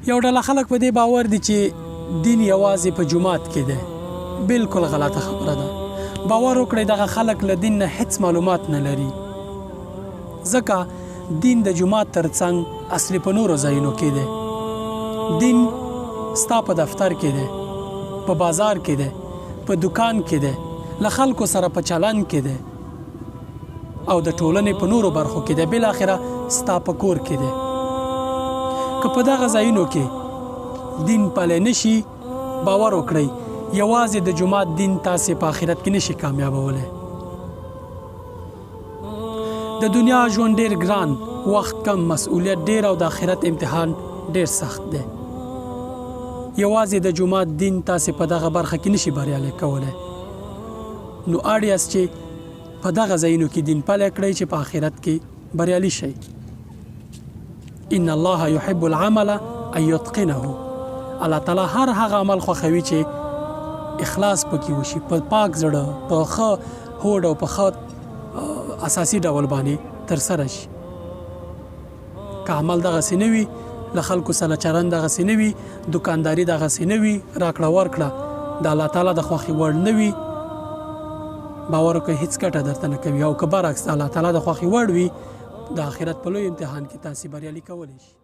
یو ډله خلک په دې باور دي چې دین یوازې په جومات کې دی. بالکل غلطه خبره ده. باور وکړئ دغه خلک له دین نه هیڅ معلومات نه لري، ځکه دین د جومات ترڅنګ اصلي په نورو ځایونو کې دی. دین ستا په دفتر کې دی، په بازار کې دی، په دکان کې دی، له خلکو سره په چلند کې دی، او د ټولنې په نورو برخو کې دی، بالاخره ستا په کور کې دی. که په دغه ځایونو کې دین پلی نشي، باور وکړئ یوازې د جومات دین تاسې په آخرت کې نشي کامیابولی. د دنیا ژوند ډېر ګران، وخت کم، مسؤلیت ډېر، او د آخرت امتحان ډېر سخت دی. یوازې د جومات دین تاسې په دغه برخه کې نشي بریالی کولی. نو اړ یاست چې په دغه ځایونو کې دین پلی کړئ چې په آخرت کې بریالي شئ. ان الله يحب العمل ان يتقنه. الله تعالی هر هغه عمل خوښوي چې اخلاص پکې وشي، په پاک زړه، په ښه هوډ او په ښه اساسي ډول باندې ترسره شي. که عمل دغسې نه وي، له خلکو سره چلند دغسې نه وي، دکانداري دغسې نه وي، راکړه ورکړه د الله تعالی د خوښې وړ نه وي، باور وکړئ هېڅ ګټه درته نه کوي. او که برعکس د الله تعالی د خوښې وړ وي، د آخرت په لوی امتحان کې تاسې بریالي کولی شي.